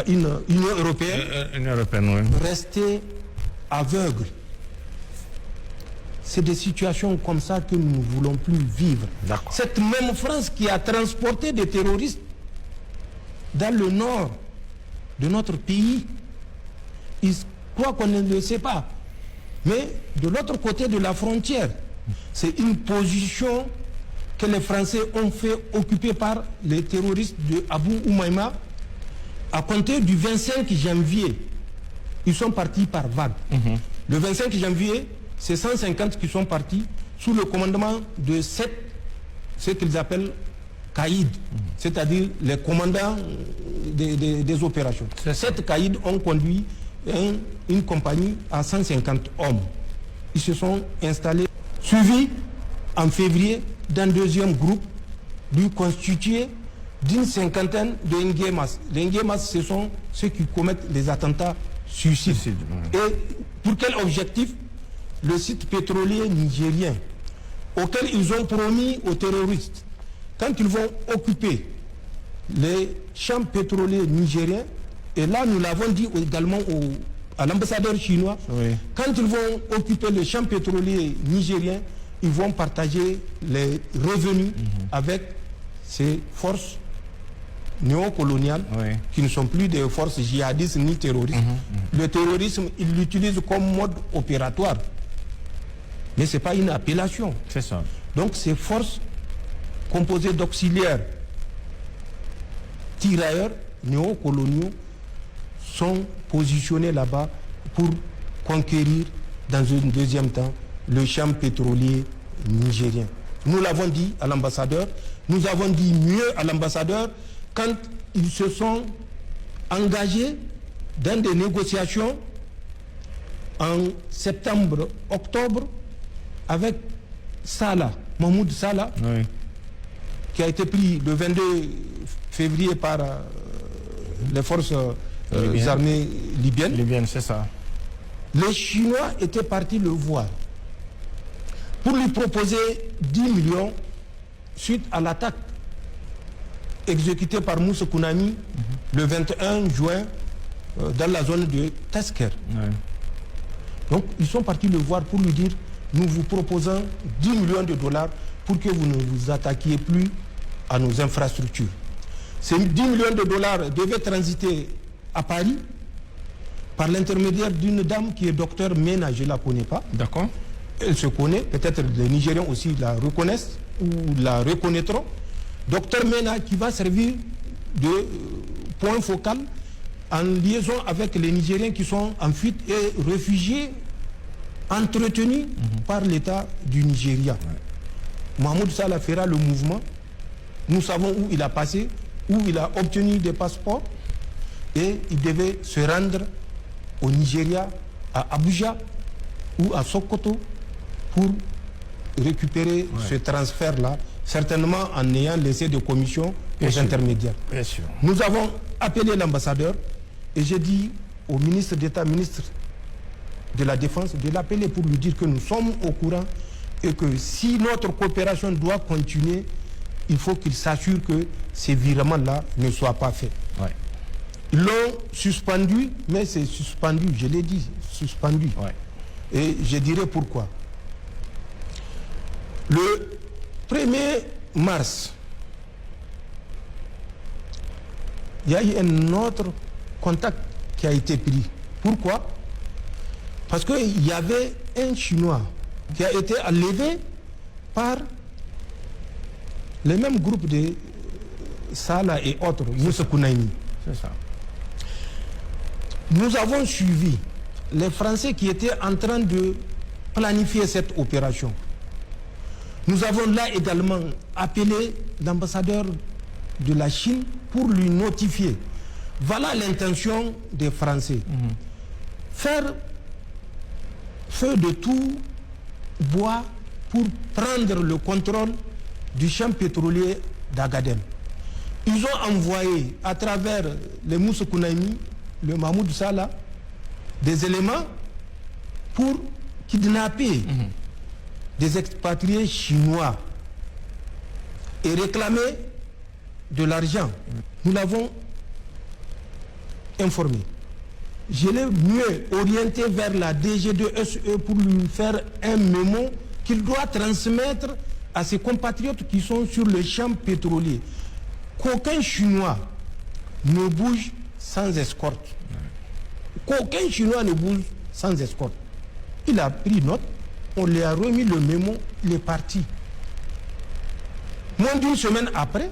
une Union européenne, rester aveugle. C'est des situations comme ça que nous ne voulons plus vivre. Cette même France qui a transporté des terroristes dans le nord de notre pays, ils croient qu'on ne le sait pas. Mais de l'autre côté de la frontière, c'est une position que les Français ont fait occuper par les terroristes de Abu Umaima à compter du 25 janvier. Ils sont partis par vague. Le 25 janvier, c'est 150 qui sont partis sous le commandement de 7, ce qu'ils appellent caïds, c'est-à-dire les commandants des opérations. 7 caïds ont conduit une compagnie à 150 hommes. Ils se sont installés, suivis en février d'un deuxième groupe constitué d'une cinquantaine de Nguemas. Les Nguemas, ce sont ceux qui commettent les attentats suicides. Et pour quel objectif? Le site pétrolier nigérien, auquel ils ont promis aux terroristes, quand ils vont occuper les champs pétroliers nigériens, et là nous l'avons dit également à l'ambassadeur chinois, quand ils vont occuper les champs pétroliers nigériens, ils vont partager les revenus avec ces forces néocoloniales qui ne sont plus des forces djihadistes ni terroristes. Le terrorisme, ils l'utilisent comme mode opératoire. Mais ce n'est pas une appellation. C'est ça. Donc ces forces composées d'auxiliaires tirailleurs néocoloniaux sont positionnées là-bas pour conquérir dans un deuxième temps le champ pétrolier nigérien. Nous l'avons dit à l'ambassadeur, nous avons dit mieux à l'ambassadeur quand ils se sont engagés dans des négociations en septembre, octobre, avec Salah, Mahmoud Salah, qui a été pris le 22 février par les forces armées libyennes. Libyennes, c'est ça. Les Chinois étaient partis le voir pour lui proposer 10 millions suite à l'attaque exécutée par Moussa Kounami le 21 juin dans la zone de Tasker. Donc ils sont partis le voir pour lui dire: nous vous proposons 10 millions de dollars pour que vous ne vous attaquiez plus à nos infrastructures. Ces 10 millions de dollars devaient transiter à Paris par l'intermédiaire d'une dame qui est docteur Mena, je ne la connais pas. D'accord. Elle se connaît, peut-être les Nigériens aussi la reconnaissent ou la reconnaîtront. Docteur Mena qui va servir de point focal en liaison avec les Nigériens qui sont en fuite et réfugiés entretenu par l'État du Nigeria. Mahmoud Salah fera le mouvement. Nous savons où il a passé, où il a obtenu des passeports, et il devait se rendre au Nigeria, à Abuja ou à Sokoto pour récupérer ce transfert-là, certainement en ayant laissé des commissions aux intermédiaires. Bien sûr. Nous avons appelé l'ambassadeur et j'ai dit au ministre d'État, ministre de la Défense, de l'appeler pour lui dire que nous sommes au courant et que si notre coopération doit continuer, il faut qu'il s'assure que ces virements-là ne soient pas faits. Ils l'ont suspendu, mais c'est suspendu, je l'ai dit, suspendu. Et je dirai pourquoi. Le 1er mars, il y a eu un autre contact qui a été pris. Pourquoi? Parce qu'il y avait un Chinois qui a été enlevé par les mêmes groupes de Salah et autres, Moussa Kounami. C'est ça. Nous avons suivi les Français qui étaient en train de planifier cette opération. Nous avons là également appelé l'ambassadeur de la Chine pour lui notifier. Voilà l'intention des Français. Faire feu de tout bois pour prendre le contrôle du champ pétrolier d'Agadem. Ils ont envoyé à travers les Moussa Kounami, le Mahmoud Salah, des éléments pour kidnapper des expatriés chinois et réclamer de l'argent. Nous l'avons informé. Je l'ai mieux orienté vers la DG2SE pour lui faire un mémo qu'il doit transmettre à ses compatriotes qui sont sur le champ pétrolier. Qu'aucun Chinois ne bouge sans escorte. Qu'aucun Chinois ne bouge sans escorte. Il a pris note, on lui a remis le mémo, il est parti. Moins d'une semaine après,